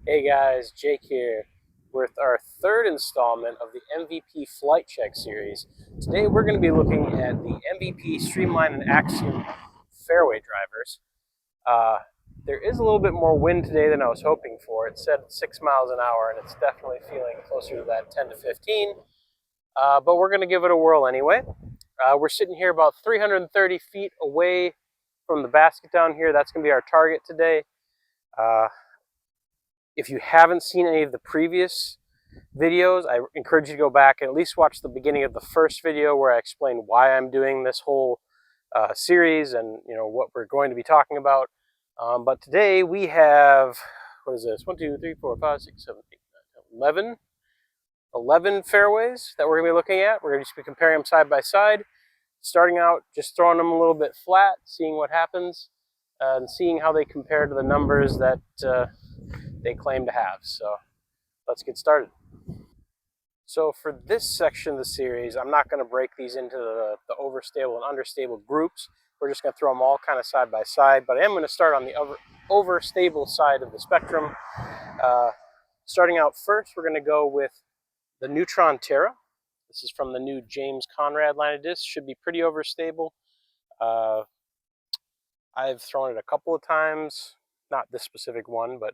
Hey guys, Jake here with our third installment of the MVP Flight Check series. Today we're going to be looking at the MVP Streamline and Axiom Fairway drivers. Uh, there is a little bit more wind today than I was hoping for. It said 6 miles an hour and it's definitely feeling closer to that 10 to 15. But we're going to give it a whirl anyway. We're sitting here about 330 feet away from the basket down here. That's going to be our target today. If you haven't seen any of the previous videos, I encourage you to go back and at least watch the beginning of the first video where I explain why I'm doing this whole series and what we're going to be talking about. But today we have, what is this? 1, 2, 3, 4, 5, 6, 7, 8, 9, 11 fairways that we're going to be looking at. We're going to just be comparing them side by side, starting out just throwing them a little bit flat, seeing what happens, and seeing how they compare to the numbers that they claim to have. So let's get started. So for this section of the series, I'm not going to break these into the overstable and understable groups. We're just going to throw them all kind of side by side, but I am going to start on the overstable side of the spectrum. Starting out first, we're going to go with the Neutron Terra. This is from the new James Conrad line of discs. Should be pretty overstable. I've thrown it a couple of times, not this specific one, but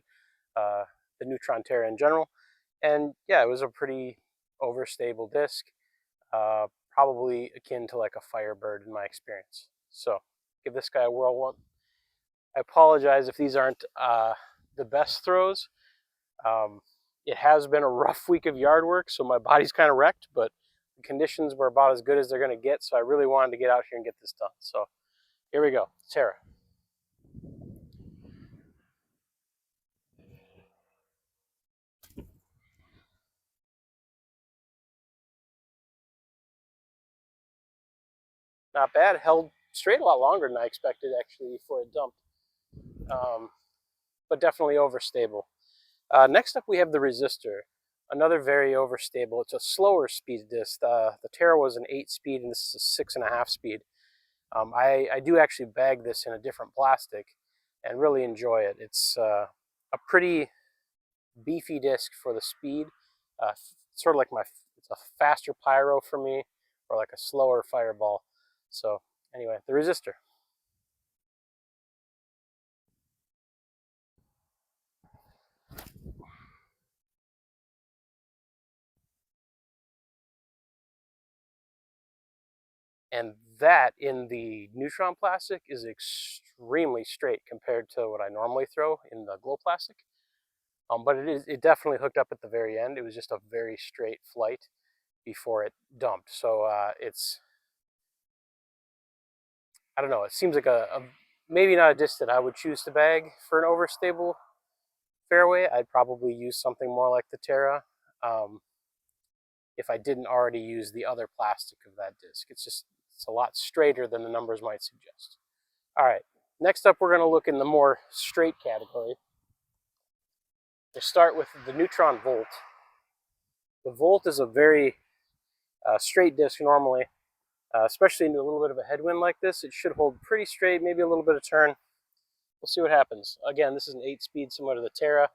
the Neutron Terra in general. And yeah, it was a pretty overstable disc, probably akin to like a Firebird in my experience. So give this guy a whirl. I apologize if these aren't the best throws. It has been a rough week of yard work, so my body's kind of wrecked, but the conditions were about as good as they're going to get, so I really wanted to get out here and get this done. So here we go, Terra. Not bad, held straight a lot longer than I expected actually before it dumped, but definitely overstable. Next up we have the Resistor, another very overstable. It's a slower speed disc. The Terra was an 8 speed and this is a 6.5 speed. I do actually bag this in a different plastic and really enjoy it. It's a pretty beefy disc for the speed. Sort of like it's a faster pyro for me, or like a slower fireball. So anyway, the Resistor. And that in the Neutron plastic is extremely straight compared to what I normally throw in the glow plastic. But it definitely hooked up at the very end. It was just a very straight flight before it dumped. So I don't know, it seems like a maybe not a disc that I would choose to bag for an overstable fairway. I'd probably use something more like the Terra if I didn't already use the other plastic of that disc. It's a lot straighter than the numbers might suggest. All right, next up we're going to look in the more straight category. We'll start with the Neutron Volt. The Volt is a very straight disc normally, especially into a little bit of a headwind like this. It should hold pretty straight, maybe a little bit of turn. We'll see what happens. Again, this is an 8 speed similar to the Terra.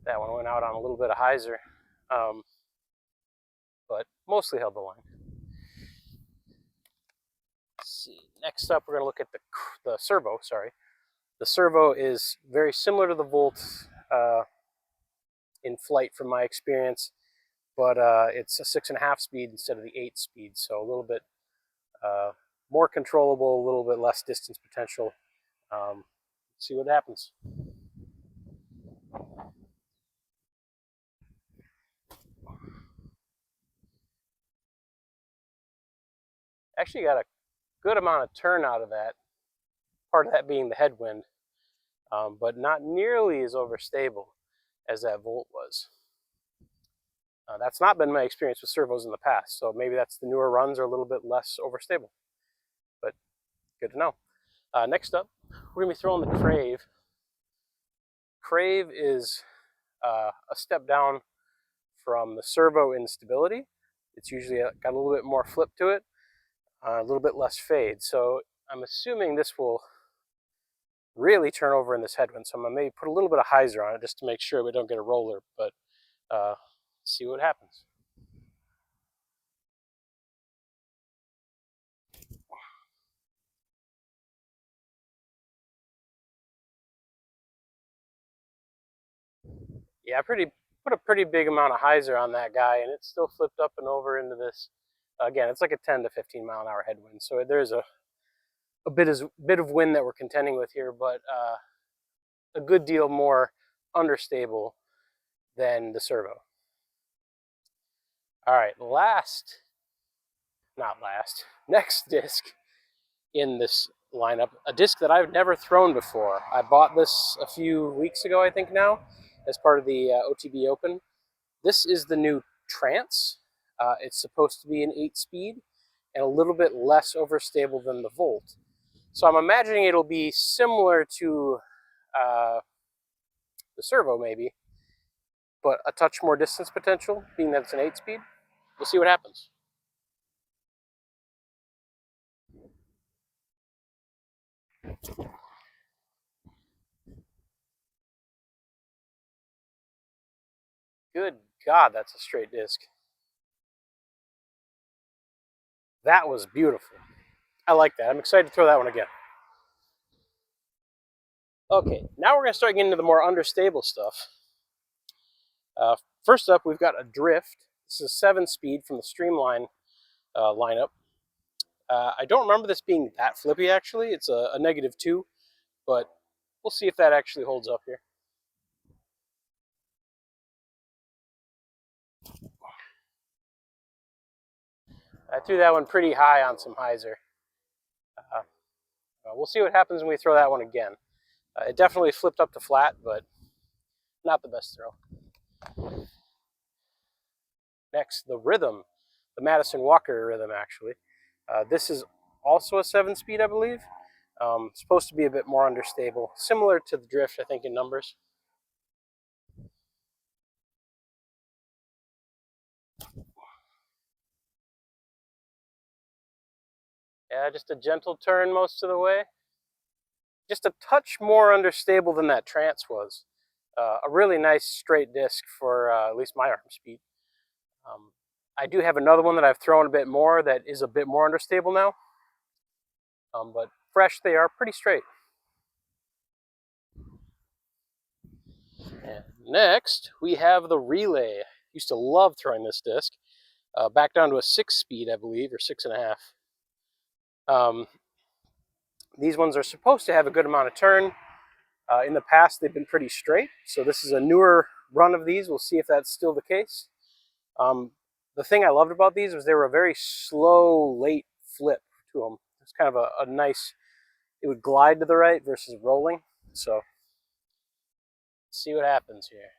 That one went out on a little bit of hyzer, but mostly held the line. Let's see. Next up, we're going to look at the Servo. Sorry, the Servo is very similar to the Volt in flight, from my experience, but it's a 6.5 speed instead of the 8 speed, so a little bit more controllable, a little bit less distance potential. See what happens. Actually got a good amount of turn out of that, part of that being the headwind, but not nearly as overstable as that Volt was. That's not been my experience with servos in the past, so maybe that's the newer runs are a little bit less overstable, but good to know. Next up, we're going to be throwing the Crave. Crave is a step down from the Servo in stability, It's usually got a little bit more flip to it, a little bit less fade. So I'm assuming this will really turn over in this headwind. So I'm going to maybe put a little bit of hyzer on it just to make sure we don't get a roller, but see what happens. Yeah, I put a pretty big amount of hyzer on that guy, and it's still flipped up and over into this. Again, it's like a 10 to 15 mile an hour headwind, so there's a bit of wind that we're contending with here, but a good deal more understable than the servo. All right, next disc in this lineup, a disc that I've never thrown before. I bought this a few weeks ago, I think now, as part of the OTB Open. This is the new Trance. It's supposed to be an 8-speed and a little bit less overstable than the Volt. So I'm imagining it'll be similar to the Servo maybe, but a touch more distance potential, being that it's an 8-speed. We'll see what happens. Good God, that's a straight disc. That was beautiful. I like that. I'm excited to throw that one again. Okay, now we're going to start getting into the more understable stuff. First up, we've got a Drift. This is a 7-speed from the Streamline lineup. I don't remember this being that flippy, actually. It's a -2, but we'll see if that actually holds up here. I threw that one pretty high on some hyzer. We'll see what happens when we throw that one again. It definitely flipped up to flat, but not the best throw. Next, the Rhythm, the Madison Walker Rhythm, actually. This is also a 7-speed, I believe. Supposed to be a bit more understable, similar to the Drift, I think, in numbers. Yeah, just a gentle turn most of the way. Just a touch more understable than that Trance was. A really nice straight disc for at least my arm speed. I do have another one that I've thrown a bit more that is a bit more understable now. But fresh, they are pretty straight. And next, we have the Relay. Used to love throwing this disc. Back down to a 6-speed, I believe, or 6.5. These ones are supposed to have a good amount of turn. In the past, they've been pretty straight, so this is a newer run of these. We'll see if that's still the case. The thing I loved about these was they were a very slow, late flip to them. It's kind of a nice, it would glide to the right versus rolling. So, let's see what happens here.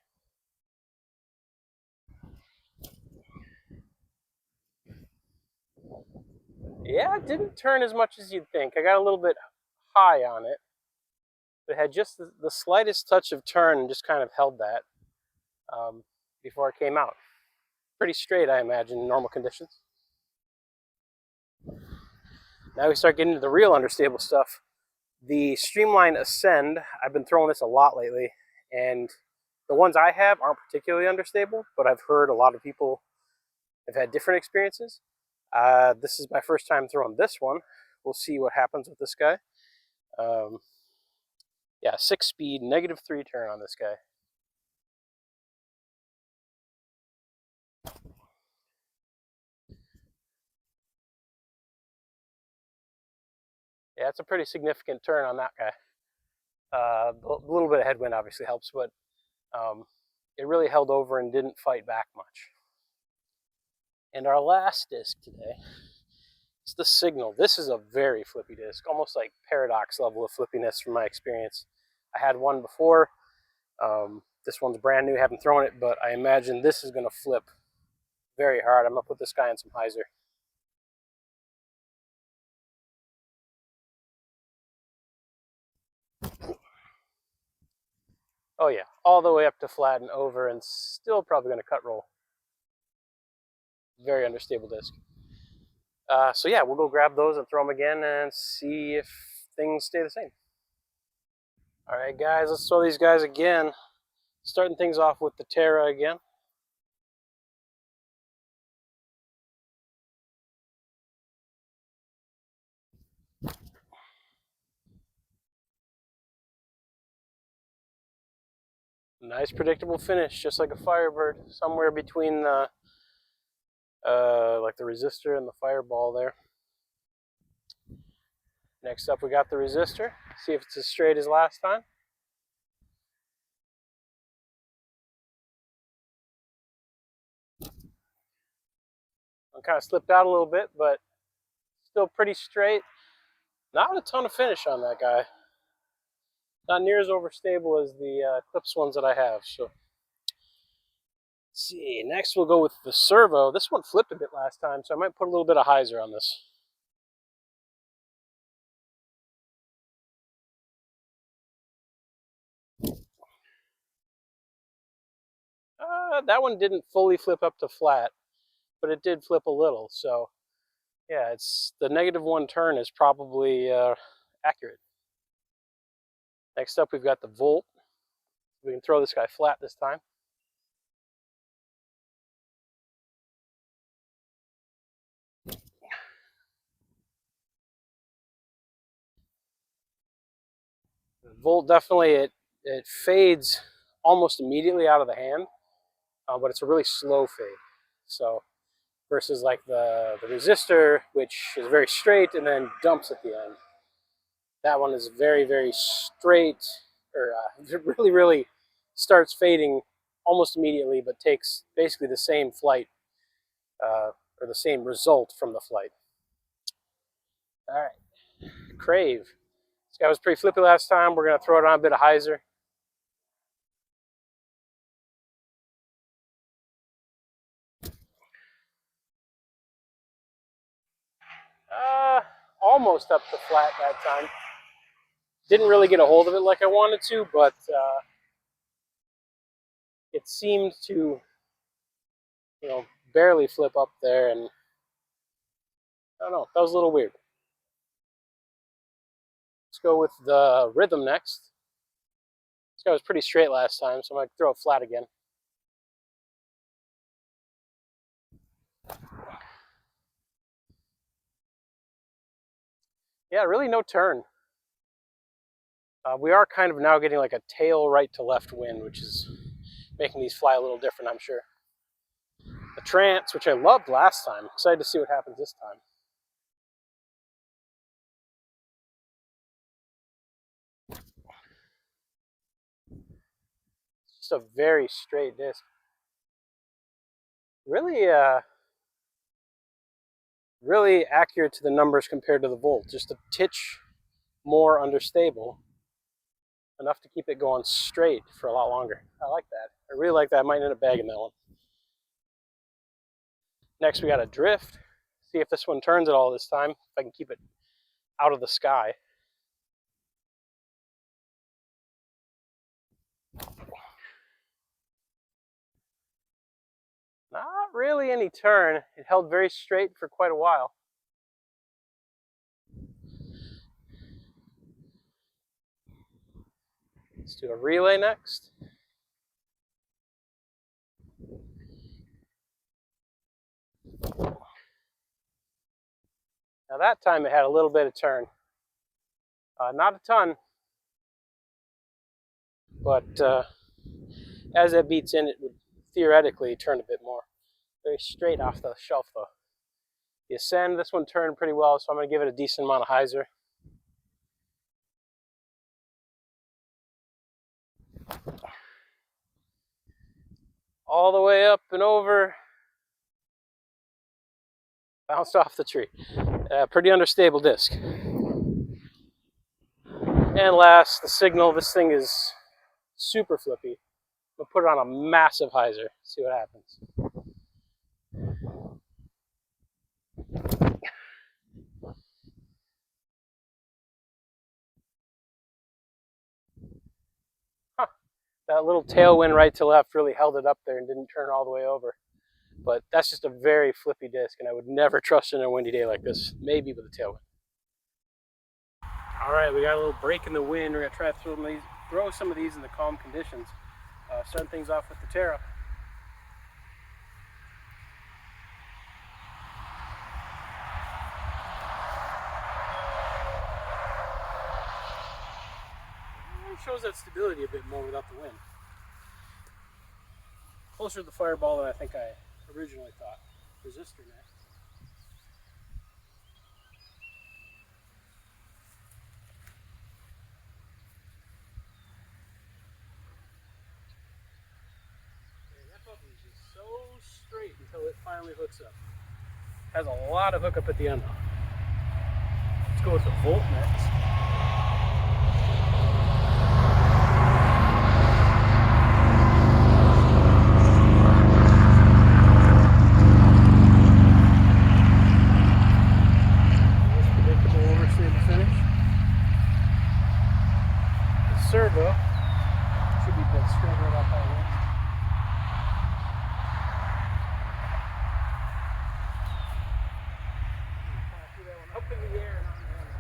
Yeah, it didn't turn as much as you'd think. I got a little bit high on it. It had just the slightest touch of turn and just kind of held that before it came out. Pretty straight, I imagine, in normal conditions. Now we start getting into the real understable stuff. The Streamline Ascend, I've been throwing this a lot lately, and the ones I have aren't particularly understable, but I've heard a lot of people have had different experiences. This is my first time throwing this one. We'll see what happens with this guy. Yeah, 6-speed, -3 turn on this guy. Yeah, it's a pretty significant turn on that guy. A little bit of headwind obviously helps, but it really held over and didn't fight back much. And our last disc today is the Signal. This is a very flippy disc, almost like Paradox level of flippiness from my experience. I had one before. This one's brand new, haven't thrown it, but I imagine this is going to flip very hard. I'm going to put this guy in some hyzer. Oh yeah, all the way up to flat and over, and still probably going to cut roll. very unstable disc. So yeah, we'll go grab those and throw them again and see if things stay the same. All right, guys, let's throw these guys again. Starting things off with the Terra again. Nice predictable finish, just like a Firebird, somewhere between the like the Resistor and the Fireball there. Next up, we got the Resistor. See if it's as straight as last time. I kind of slipped out a little bit, but still pretty straight. Not a ton of finish on that guy. Not near as overstable as the Clips ones that I have. So, let's see. Next, we'll go with the Servo. This one flipped a bit last time, so I might put a little bit of hyzer on this. That one didn't fully flip up to flat, but it did flip a little. So, yeah, it's the -1 turn is probably accurate. Next up, we've got the Volt. We can throw this guy flat this time. The Volt definitely, it fades almost immediately out of the hand, but it's a really slow fade. So versus like the Resistor, which is very straight and then dumps at the end. That one is very, very straight, or really starts fading almost immediately, but takes basically the same flight or the same result from the flight. All right, Crave. This guy was pretty flippy last time. We're going to throw it on a bit of hyzer. Almost up to flat that time. Didn't really get a hold of it like I wanted to, but it seemed to, barely flip up there, and I don't know, that was a little weird. Let's go with the Rhythm next. This guy was pretty straight last time, so I'm going to throw it flat again. Yeah, really no turn. We are kind of now getting like a tail right to left wind, which is making these fly a little different, I'm sure. The Trance, which I loved last time. Excited to see what happens this time. It's just a very straight disc. Really, really accurate to the numbers compared to the Volt. Just a titch more understable. Enough to keep it going straight for a lot longer. I like that. I really like that. I might end up bagging that one. Next, we got a Drift. See if this one turns at all this time. If I can keep it out of the sky. Not really any turn. It held very straight for quite a while. Let's do a relay next. Now that time it had a little bit of turn. Not a ton, but as it beats in, it would theoretically turn a bit more. Very straight off the shelf though. The Ascend, this one turned pretty well, so I'm going to give it a decent amount of hyzer. All the way up and over. Bounced off the tree. Pretty understable disc. And last, the Signal. This thing is super flippy. We'll put it on a massive hyzer. See what happens. That little tailwind right to left really held it up there and didn't turn all the way over. But that's just a very flippy disc, and I would never trust it in a windy day like this, maybe with a tailwind. All right, we got a little break in the wind. We're going to try to throw some of these in the calm conditions. Starting things off with the Terra. It shows that stability a bit more without the wind. Closer to the fireball than I think I originally thought. Resistor next. So straight until it finally hooks up. Has a lot of hookup at the end. Let's go with the Volt next. Predictable overstable finish. The Servo should be built straight right off our wing. Up in the air and on the end.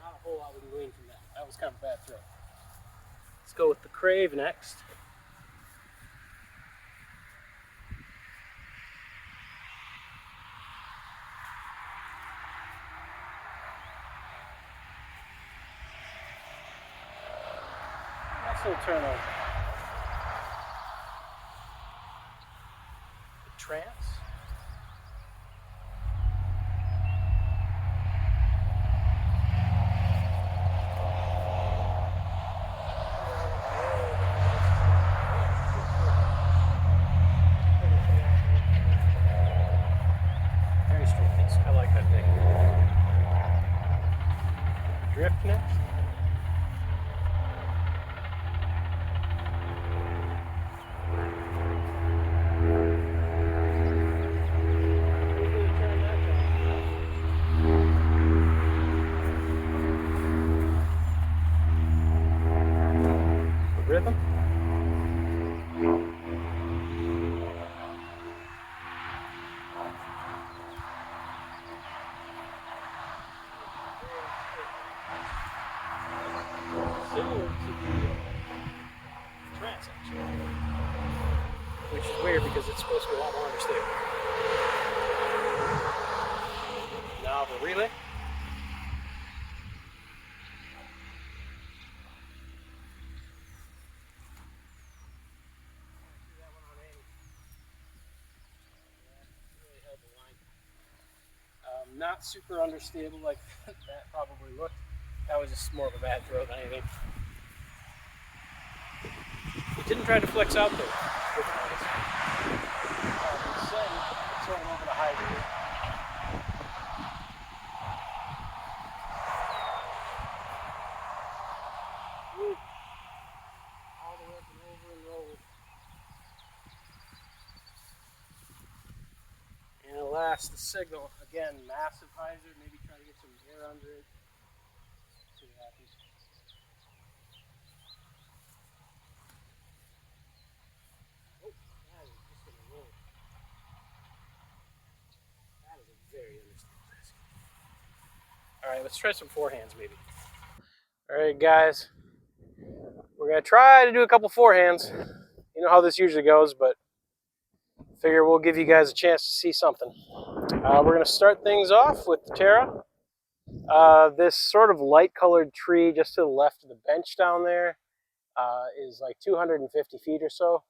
Not a whole lot we can glean from that. That was kind of a bad throw. Let's go with the Crave next. Nice little turnover. The Trance. I like that thing. Drift next. The Rhythm. Similar to the Trance, actually, which is weird because it's supposed to be a lot more understable. Now the Relay. Not super understable like that probably looked. That was just more of a bad throw than anything. It didn't try to flex out there. Instead, it's sort of over the high gear. All the way up and over and rolled. And alas, the signal, again, massive hyzer, maybe try to get some air under it. See what happens. Oh, that is just going to roll. That is a very understable disc. Alright, let's try some forehands maybe. Alright guys, we're going to try to do a couple forehands. You know how this usually goes, but figure we'll give you guys a chance to see something. We're going to start things off with the Terra. This sort of light colored tree just to the left of the bench down there is like 250 feet or so.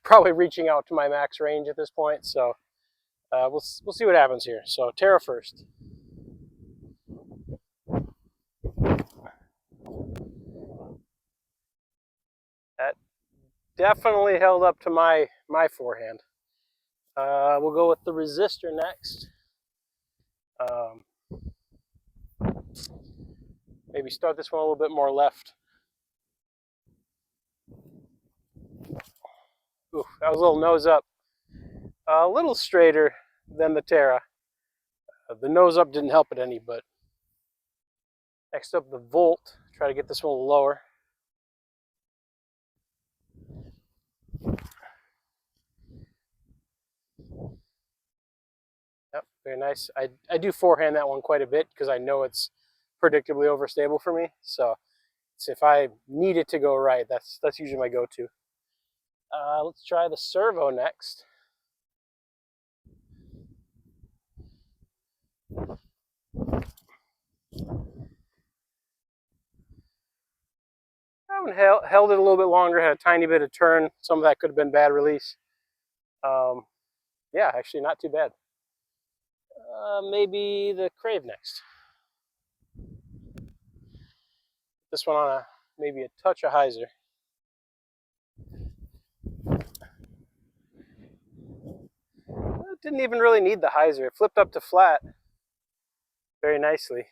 Probably reaching out to my max range at this point, so we'll see what happens here. So Terra first. That definitely held up to my forehand. We'll go with the Resistor next. Maybe start this one a little bit more left. Ooh, that was a little nose up. A little straighter than the Terra. The nose up didn't help it any, but next up the Volt. Try to get this one a little lower. Yep, very nice. I do forehand that one quite a bit because I know it's predictably overstable for me. So if I need it to go right, that's usually my go-to. Let's try the Servo next. I haven't held it a little bit longer, had a tiny bit of turn. Some of that could have been bad release. Yeah, actually not too bad. Maybe the Crave next. This one on maybe a touch of hyzer. It didn't even really need the hyzer. It flipped up to flat very nicely.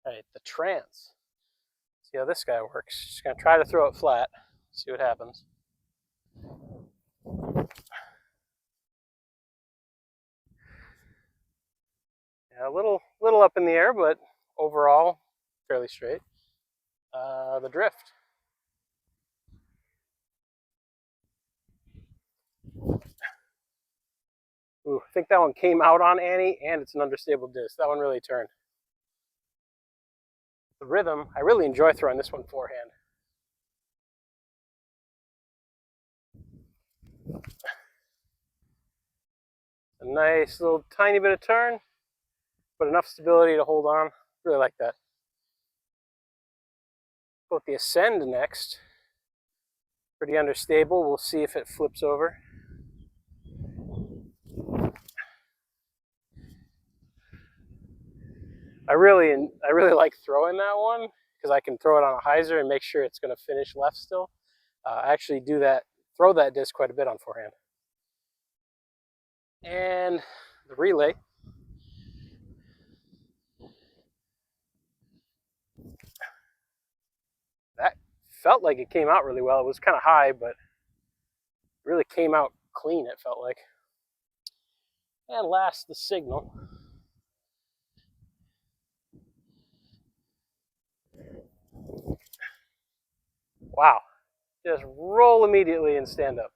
All right, the Trance. See how this guy works. Just gonna try to throw it flat. See what happens. Yeah, a little up in the air, but overall fairly straight. The Drift. Ooh, I think that one came out on Annie, and it's an understable disc. That one really turned. The Rhythm, I really enjoy throwing this one forehand. A nice little tiny bit of turn, but enough stability to hold on. Really like that. Go with the Ascend next. Pretty understable. We'll see if it flips over. I really like throwing that one because I can throw it on a hyzer and make sure it's going to finish left still. I actually throw that disc quite a bit on forehand. And the Relay. That felt like it came out really well. It was kind of high, but really came out clean, it felt like. And last, the Signal. Wow. Just roll immediately and stand up.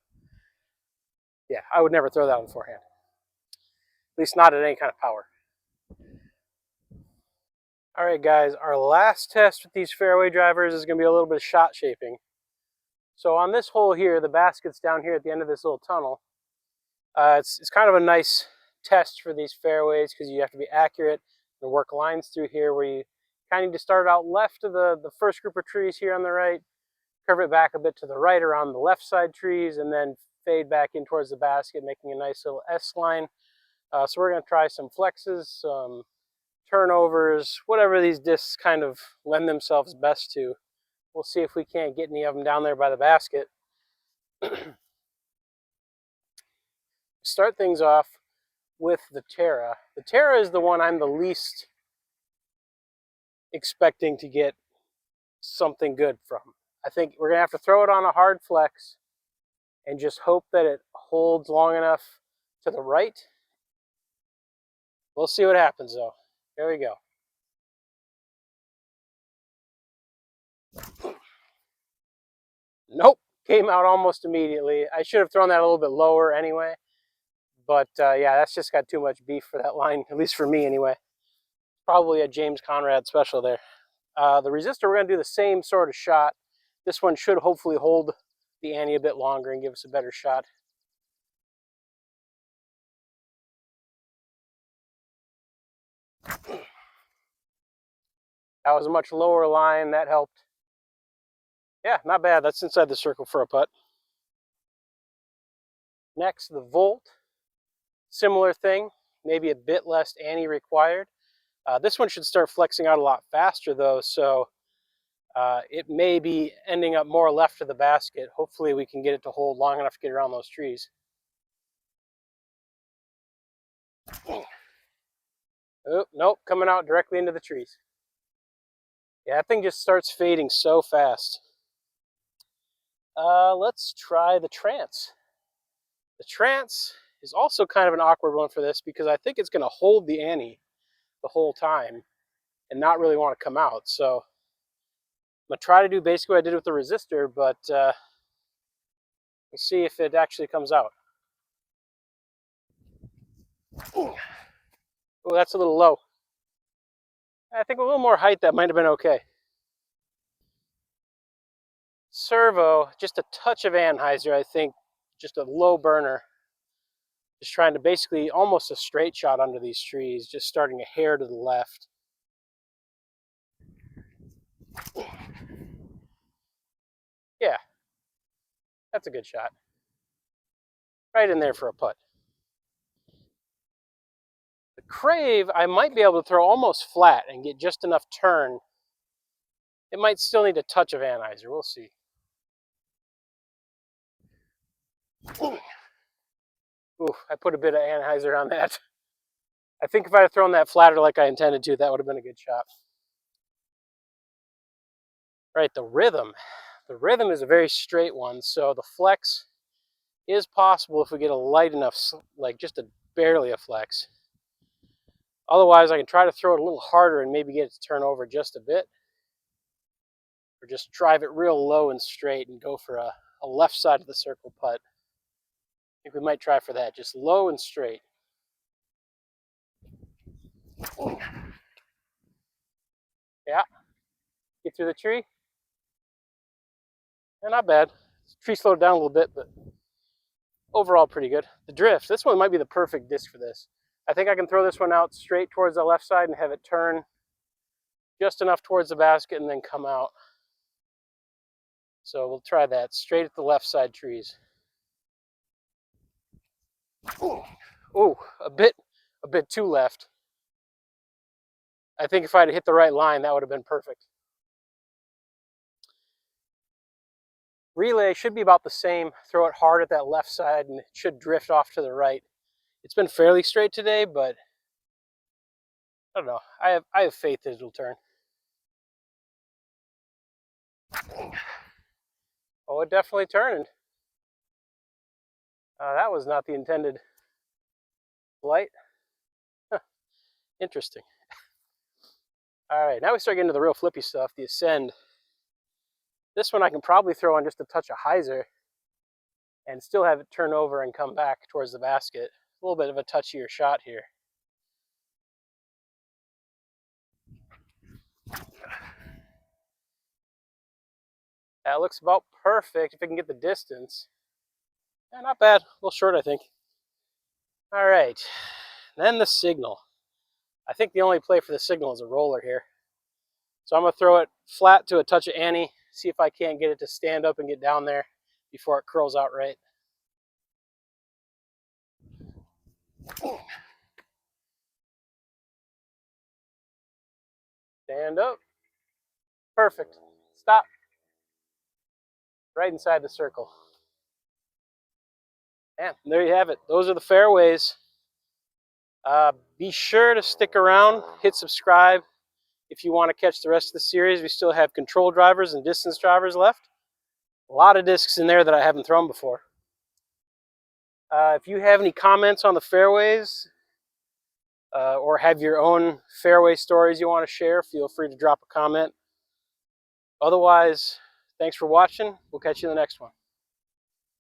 Yeah, I would never throw that on forehand. At least not at any kind of power. All right, guys, our last test with these fairway drivers is going to be a little bit of shot shaping. So on this hole here, the basket's down here at the end of this little tunnel. It's kind of a nice test for these fairways because you have to be accurate and work lines through here where you kind of need to start out left of the first group of trees here on the right, curve it back a bit to the right around the left side trees, and then fade back in towards the basket, making a nice little S line. So we're going to try some flexes, some turnovers, whatever these discs kind of lend themselves best to. We'll see if we can't get any of them down there by the basket. Start things off with the Terra. The Terra is the one I'm the least expecting to get something good from. I think we're going to have to throw it on a hard flex and just hope that it holds long enough to the right. We'll see what happens though. Here we go. Nope, came out almost immediately. I should have thrown that a little bit lower anyway. But yeah, that's just got too much beef for that line, at least for me anyway. Probably a James Conrad special there. The Resistor, we're going to do the same sort of shot. This one should hopefully hold the ante a bit longer and give us a better shot. That was a much lower line. That helped. Yeah, not bad. That's inside the circle for a putt. Next, the Volt. Similar thing, maybe a bit less ante required. This one should start flexing out a lot faster though, so it may be ending up more left of the basket. Hopefully we can get it to hold long enough to get around those trees. Oh, nope, coming out directly into the trees. Yeah, that thing just starts fading so fast. Let's try the Trance. The Trance is also kind of an awkward one for this because I think it's going to hold the ante the whole time and not really want to come out. So I'm going to try to do basically what I did with the Resistor, but we'll see if it actually comes out. Oh, that's a little low. I think a little more height, that might have been okay. Servo, just a touch of anhyzer, I think, just a low burner. Just trying to basically almost a straight shot under these trees, just starting a hair to the left. Yeah, that's a good shot. Right in there for a putt. The Crave, I might be able to throw almost flat and get just enough turn. It might still need a touch of anhyzer, we'll see. Ooh, I put a bit of anhyzer on that. I think if I had thrown that flatter like I intended to, that would have been a good shot. Right, the Rhythm. The Rhythm is a very straight one, so the flex is possible if we get a light enough, like just barely a flex. Otherwise, I can try to throw it a little harder and maybe get it to turn over just a bit. Or just drive it real low and straight and go for a left side of the circle putt. I think we might try for that, just low and straight. Yeah, get through the tree. Yeah, not bad. The tree slowed down a little bit, but overall pretty good. The drift, this one might be the perfect disc for this. I think I can throw this one out straight towards the left side and have it turn just enough towards the basket and then come out. So we'll try that, straight at the left side trees. Oh, a bit too left. I think if I'd hit the right line, that would have been perfect. Relay should be about the same. Throw it hard at that left side and it should drift off to the right. It's been fairly straight today, but I don't know. I have faith that it'll turn. Oh, it definitely turned. That was not the intended flight. Huh. Interesting. All right, now we start getting to the real flippy stuff, the Ascend. This one I can probably throw on just a touch of hyzer and still have it turn over and come back towards the basket. A little bit of a touchier shot here. That looks about perfect if I can get the distance. Yeah, not bad. A little short, I think. All right, then the Signal. I think the only play for the Signal is a roller here. So I'm going to throw it flat to a touch of ante, see if I can't get it to stand up and get down there before it curls out right. Stand up. Perfect. Stop. Right inside the circle. And there you have it. Those are the fairways. Be sure to stick around, hit subscribe if you want to catch the rest of the series. We still have control drivers and distance drivers left. A lot of discs in there that I haven't thrown before. If you have any comments on the fairways or have your own fairway stories you want to share, feel free to drop a comment. Otherwise, thanks for watching. We'll catch you in the next one.